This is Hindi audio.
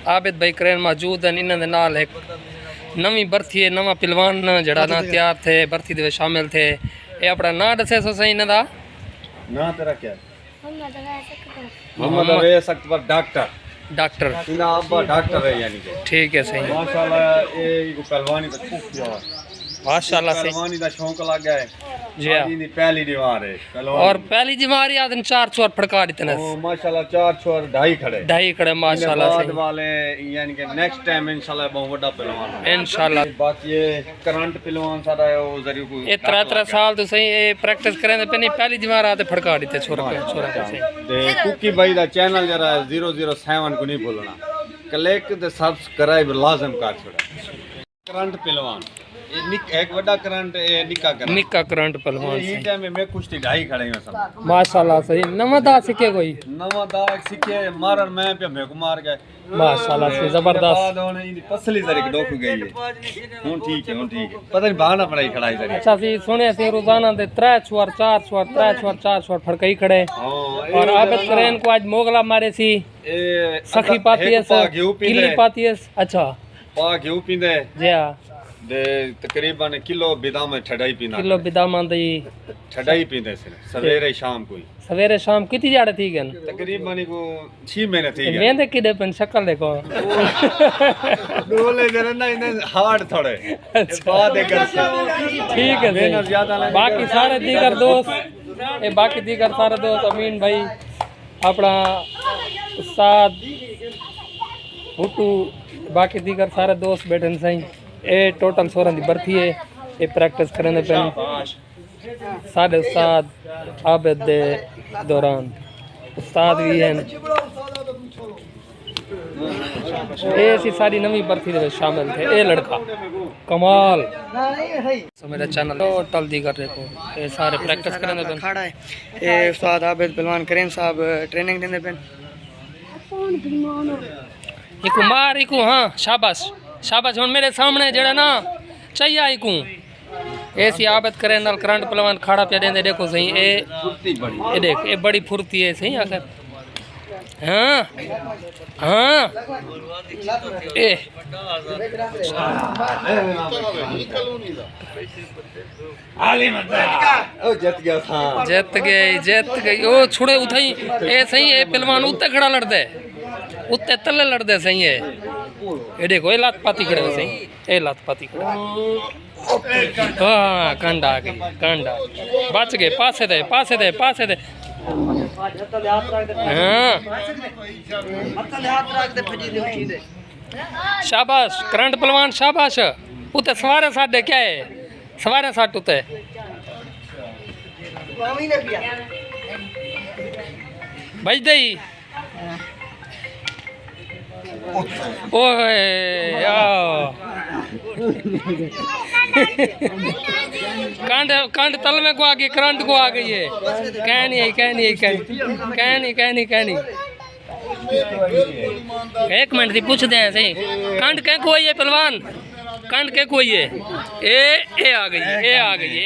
आबिद भाई करेन मौजूद हैं। इन्होंने नाल एक नवी बर्थी है, नवा पहलवान जड़ा ना तैयार थे, बर्थी दे शामिल थे। ये अपना नाम दसे सो सही इन्हां दा ना तेरा क्या मोहम्मद अवैस अकबर डॉक्टर इना अब्बा डॉक्टर है यानी कि ठीक है सही माशाल्लाह। ये पहलवानी का खूब किया माशाल्लाह से पहलवानी का शौक लग गया है जी। हां पहली दीवार है और पहली दीवार याद 4 छोर फड़का देते हैं माशाल्लाह। 4 छोर ढाई खड़े माशाल्लाह से वाले यानी कि नेक्स्ट टाइम इंशाल्लाह बहुत बड़ा पहलवान इंशाल्लाह। बाकी ये करंट पहलवान सारा है वो जरिए को ये 3 साल तो सही ये प्रैक्टिस करें पहले पहली दीवार आते फड़का देते छोरा से। ते कुकी भाई दा चैनल जरा 007 को नहीं भूलना, क्लिक ते सब्सक्राइब लाजम कर छोड़ा। करंट पहलवान एक बड़ा करंट निक्का करंट पहलवान ये टाइम में कुश्ती ढाई खड़े हैं सब माशाल्लाह सही। नवा दा सीखे कोई नवा दा सीखे मारन मैं पे मेरे को मार गए माशाल्लाह से जबरदस्त बाद होने इनी पसली जरी डोक गई है। हुन ठीक है पता नहीं बहाना पड़ाई खड़ाई जरी अच्छा सी सुने से रोजाना दे 3 छोर 4 छोर 3 छोर 4 छोर फड़कई खड़े और आबिद करेन को आज मोगला मारे सी सखी पाती है किली पाती है अच्छा पा घेऊ पींदे जी हां दे तकरीबन किलो बिदाम ठडाई पीना किलो बिदाम दी ठडाई पींदे से सवेरे शाम कोई सवेरे शाम कितनी जाड़े थी गन तकरीबन को 6 महीने थी गन मेंदे किडे पन शक्ल देखो डोले जरा ना इन हार्ड थोड़े बाद कर ठीक है मेहनत ज्यादा बाकी सारे दीगर दोस्त ए बाकी दीगर सारे दोस्त अमीन भाई अपना उस्ताद भुट्टू बाकी दीगर सारे दोस्त बैठे सही। ये टोटल 16 की बर्थी है। ये प्रैक्टिस करने पे साढ़े उस्ताद आबिद दे दौरान उस्ताद भी हैं। ये सी सारी नवी बर्थी दे शामिल थे। ये लड़का कमाल तो मेरा चैनल टोटल दीगर देखो ये सारे प्रैक्टिस करने पे खड़ा है। ये उस्ताद आबिद पहलवान करीम साहब ट्रेनिंग देने पे इको मार इको हाँ शाबाश शाबाश हुन मेरे सामने जड़ा ना चाहिए इको ऐसी आबिद करे नाल करंट पहलवान खाड़ा पे देंदे देखो सही ये देख ये बड़ी फुर्ती है सही आखिर हाँ हाँ ए जीत गई ओ छुड़े उठाई ए सही है पहलवान उत्ते खड़ा लड़दे उत्ते तले लड़दे सही है। ये देखो ये लात पाती खड़े सही ये लात पाती खड़े हाँ कंडा आ गई कंडा बच गए पासे दे हाँ शाबाश करंट पहलवान शाबाश उते सवारे साडे क्या है सवारे साट उते बज दई ओए कांड तल में को आ गई करंट को आ गई है कह नहीं एक मिनट थी पूछते हैं सही कांड क्या को है पहलवान कांड क्या को है ए आ गई